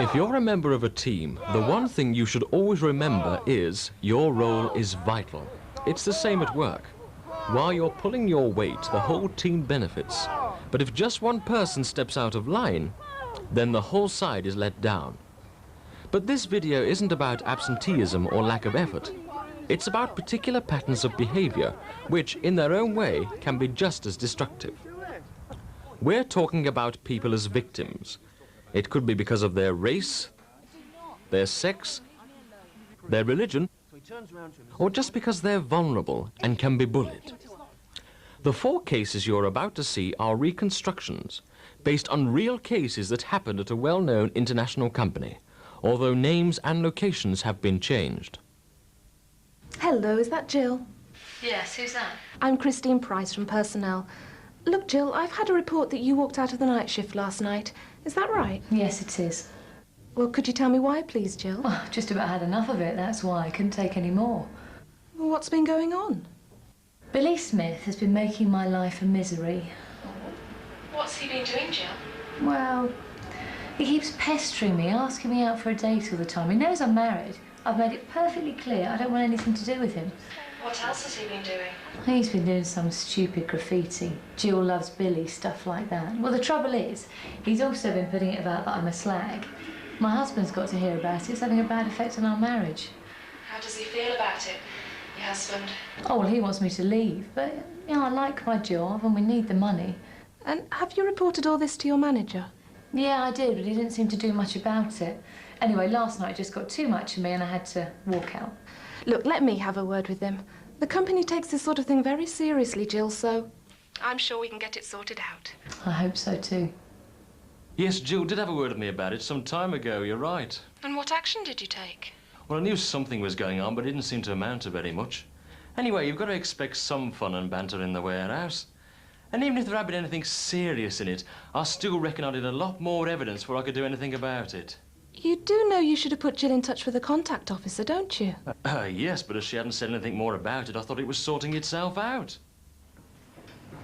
If you're a member of a team, the one thing you should always remember is your role is vital. It's the same at work. While you're pulling your weight, the whole team benefits. But if just one person steps out of line, then the whole side is let down. But this video isn't about absenteeism or lack of effort. It's about particular patterns of behavior, which in their own way can be just as destructive. We're talking about people as victims. It could be because of their race, their sex, their religion, or just because they're vulnerable and can be bullied. The 4 cases you're about to see are reconstructions based on real cases that happened at a well-known international company, although names and locations have been changed. Hello, is that Jill? Yes, who's that? I'm Christine Price from Personnel. Look, Jill, I've had a report that you walked out of the night shift last night. Is that right? Yes, it is. Well, could you tell me why, please, Jill? Well, I've just about had enough of it, that's why. I couldn't take any more. Well, what's been going on? Billy Smith has been making my life a misery. What's he been doing, Jill? Well, he keeps pestering me, asking me out for a date all the time. He knows I'm married. I've made it perfectly clear I don't want anything to do with him. What else has he been doing? He's been doing some stupid graffiti. Jill loves Billy, stuff like that. Well, the trouble is, he's also been putting it about that I'm a slag. My husband's got to hear about it. It's having a bad effect on our marriage. How does he feel about it, your husband? Oh, well, he wants me to leave, but, you know, I like my job and we need the money. And have you reported all this to your manager? Yeah, I did, but he didn't seem to do much about it. Anyway, last night it just got too much of me and I had to walk out. Look, let me have a word with him. The company takes this sort of thing very seriously, Jill, so I'm sure we can get it sorted out. I hope so, too. Yes, Jill did have a word with me about it some time ago, you're right. And what action did you take? Well, I knew something was going on, but it didn't seem to amount to very much. Anyway, you've got to expect some fun and banter in the warehouse. And even if there had been anything serious in it, I still reckon I did a lot more evidence before I could do anything about it. You do know you should have put Jill in touch with the contact officer, don't you? Yes, but as she hadn't said anything more about it, I thought it was sorting itself out.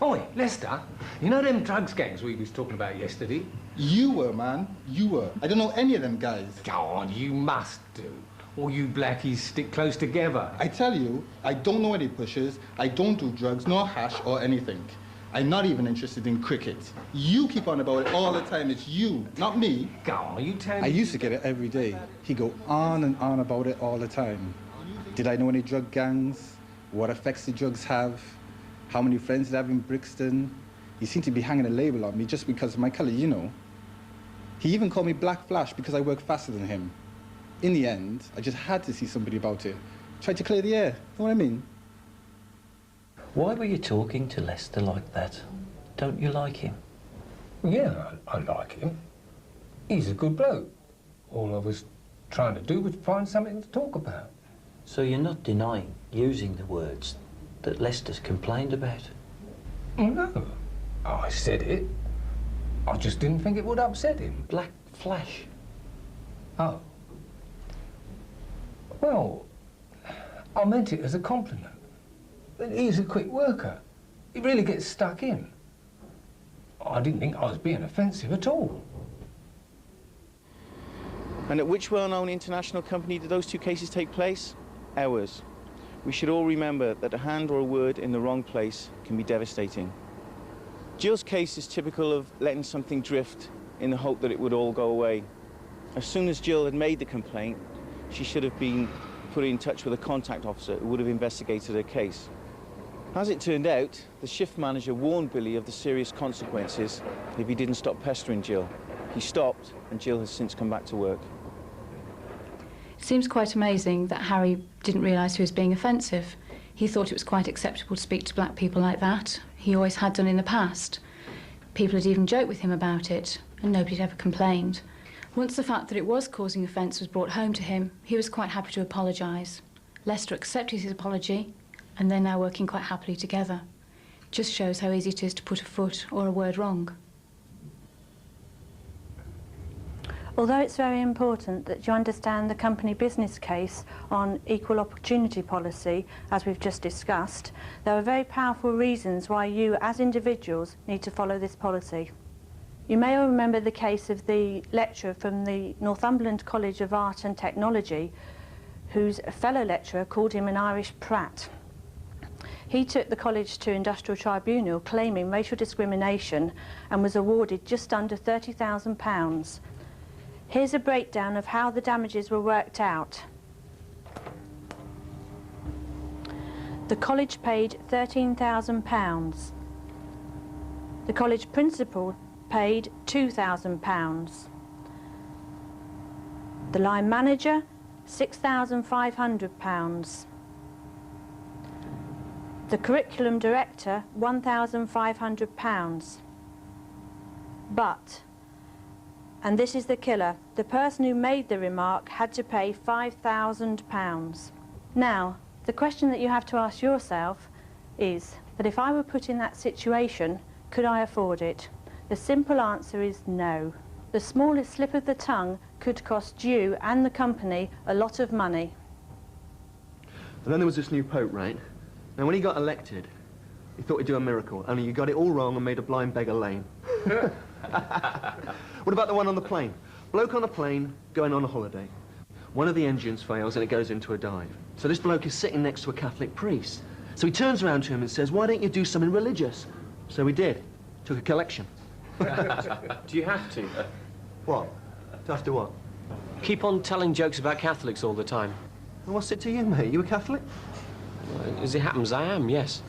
Oi, Lester, you know them drugs gangs we was talking about yesterday? You were, man. You were. I don't know any of them guys. Go on, you must do. All you blackies stick close together. I tell you, I don't know any pushers. I don't do drugs, nor hash or anything. I'm not even interested in cricket. You keep on about it all the time. It's you, not me. Go on, you tell me. I used to get it every day. He'd go on and on about it all the time. Did I know any drug gangs? What effects the drugs have? How many friends did I have in Brixton? He seemed to be hanging a label on me just because of my colour, you know. He even called me Black Flash because I work faster than him. In the end, I just had to see somebody about it. Tried to clear the air, know what I mean? Why were you talking to Lester like that? Don't you like him? Yeah, I like him. He's a good bloke. All I was trying to do was find something to talk about. So you're not denying using the words that Lester's complained about? No, I said it. I just didn't think it would upset him. Black Flash? Oh. Well, I meant it as a compliment. He's a quick worker. He really gets stuck in. I didn't think I was being offensive at all. And at which well-known international company did those 2 cases take place? Ours. We should all remember that a hand or a word in the wrong place can be devastating. Jill's case is typical of letting something drift in the hope that it would all go away. As soon as Jill had made the complaint, she should have been put in touch with a contact officer who would have investigated her case. As it turned out, the shift manager warned Billy of the serious consequences if he didn't stop pestering Jill. He stopped, and Jill has since come back to work. It seems quite amazing that Harry didn't realise he was being offensive. He thought it was quite acceptable to speak to black people like that. He always had done in the past. People had even joked with him about it, and nobody had ever complained. Once the fact that it was causing offence was brought home to him, he was quite happy to apologise. Lester accepted his apology, and they're now working quite happily together. Just shows how easy it is to put a foot or a word wrong. Although it's very important that you understand the company business case on equal opportunity policy, as we've just discussed, there are very powerful reasons why you, as individuals, need to follow this policy. You may all remember the case of the lecturer from the Northumberland College of Art and Technology, whose fellow lecturer called him an Irish prat. He took the college to industrial tribunal claiming racial discrimination and was awarded just under £30,000. Here's a breakdown of how the damages were worked out. The college paid £13,000. The college principal paid £2,000. The line manager, £6,500. The curriculum director, £1,500. But, and this is the killer, the person who made the remark had to pay £5,000. Now, the question that you have to ask yourself is that if I were put in that situation, could I afford it? The simple answer is no. The smallest slip of the tongue could cost you and the company a lot of money. And then there was this new Pope, right? Now, when he got elected, he thought he'd do a miracle, only you got it all wrong and made a blind beggar lame. What about the one on the plane? Bloke on the plane going on a holiday. One of the engines fails and it goes into a dive. So this bloke is sitting next to a Catholic priest. So he turns around to him and says, "Why don't you do something religious?" So he did. Took a collection. Do you have to? What? Have to what? Keep on telling jokes about Catholics all the time. And what's it to you, mate? You a Catholic? As it happens, I am, yes.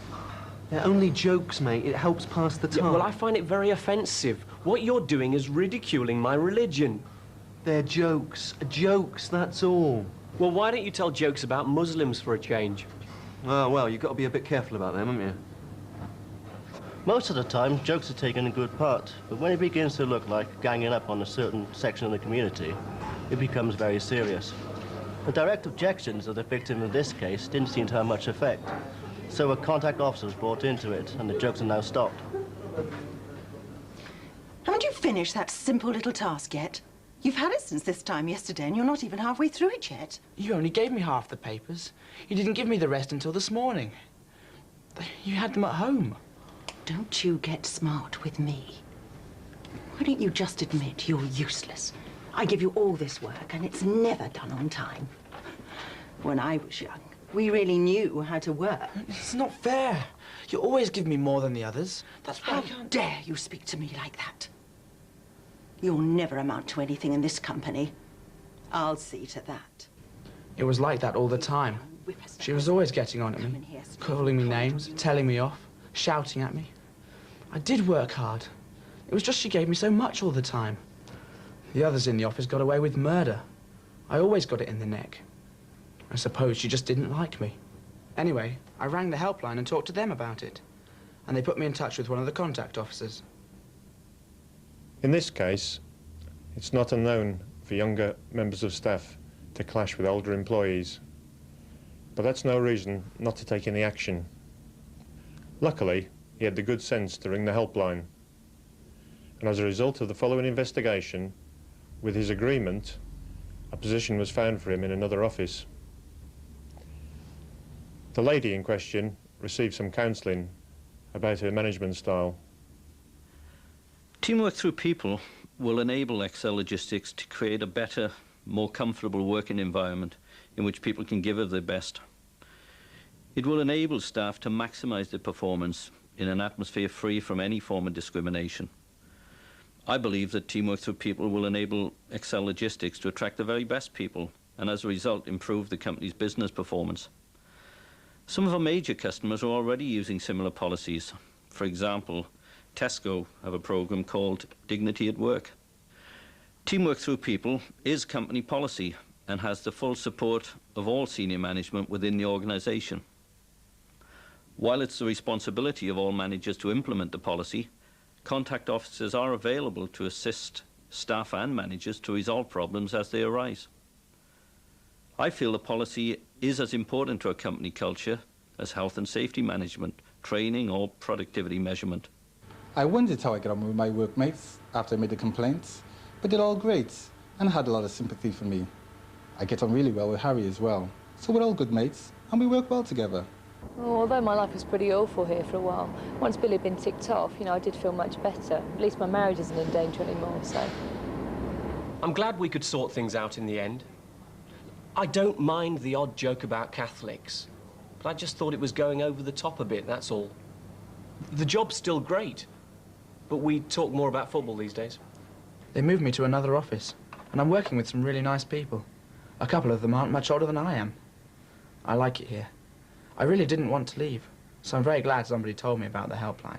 They're only jokes, mate. It helps pass the time. Yeah, well, I find it very offensive. What you're doing is ridiculing my religion. They're jokes. Jokes, that's all. Well, why don't you tell jokes about Muslims for a change? Oh, well, you've got to be a bit careful about them, haven't you? Most of the time, jokes are taken in good part, but when it begins to look like ganging up on a certain section of the community, it becomes very serious. The direct objections of the victim in this case didn't seem to have much effect, so a contact officer was brought into it, and the jokes are now stopped. Haven't you finished that simple little task yet? You've had it since this time yesterday, and you're not even halfway through it yet. You only gave me half the papers. You didn't give me the rest until this morning. You had them at home. Don't you get smart with me. Why don't you just admit you're useless? I give you all this work, and it's never done on time. When I was young, we really knew how to work. It's not fair. You always give me more than the others. That's why I can't... How dare you speak to me like that? You'll never amount to anything in this company. I'll see to that. It was like that all the time. She was always getting on at me, calling me names, telling me off, shouting at me. I did work hard. It was just she gave me so much all the time. The others in the office got away with murder. I always got it in the neck. I suppose she just didn't like me. Anyway, I rang the helpline and talked to them about it. And they put me in touch with one of the contact officers. In this case, it's not unknown for younger members of staff to clash with older employees. But that's no reason not to take any action. Luckily, he had the good sense to ring the helpline. And as a result of the following investigation, with his agreement, a position was found for him in another office. The lady in question received some counselling about her management style. Teamwork through people will enable Excel Logistics to create a better, more comfortable working environment in which people can give of their best. It will enable staff to maximise their performance in an atmosphere free from any form of discrimination. I believe that Teamwork Through People will enable Excel Logistics to attract the very best people and as a result improve the company's business performance. Some of our major customers are already using similar policies. For example, Tesco have a program called Dignity at Work. Teamwork Through People is company policy and has the full support of all senior management within the organisation. While it's the responsibility of all managers to implement the policy, contact officers are available to assist staff and managers to resolve problems as they arise. I feel the policy is as important to a company culture as health and safety management, training or productivity measurement. I wondered how I got on with my workmates after I made the complaints, but they're all great and had a lot of sympathy for me. I get on really well with Harry as well, so we're all good mates and we work well together. Well, although my life was pretty awful here for a while, once Billy had been ticked off, you know, I did feel much better. At least my marriage isn't in danger anymore, so... I'm glad we could sort things out in the end. I don't mind the odd joke about Catholics, but I just thought it was going over the top a bit, that's all. The job's still great, but we talk more about football these days. They moved me to another office, and I'm working with some really nice people. A couple of them aren't much older than I am. I like it here. I really didn't want to leave, so I'm very glad somebody told me about the helpline.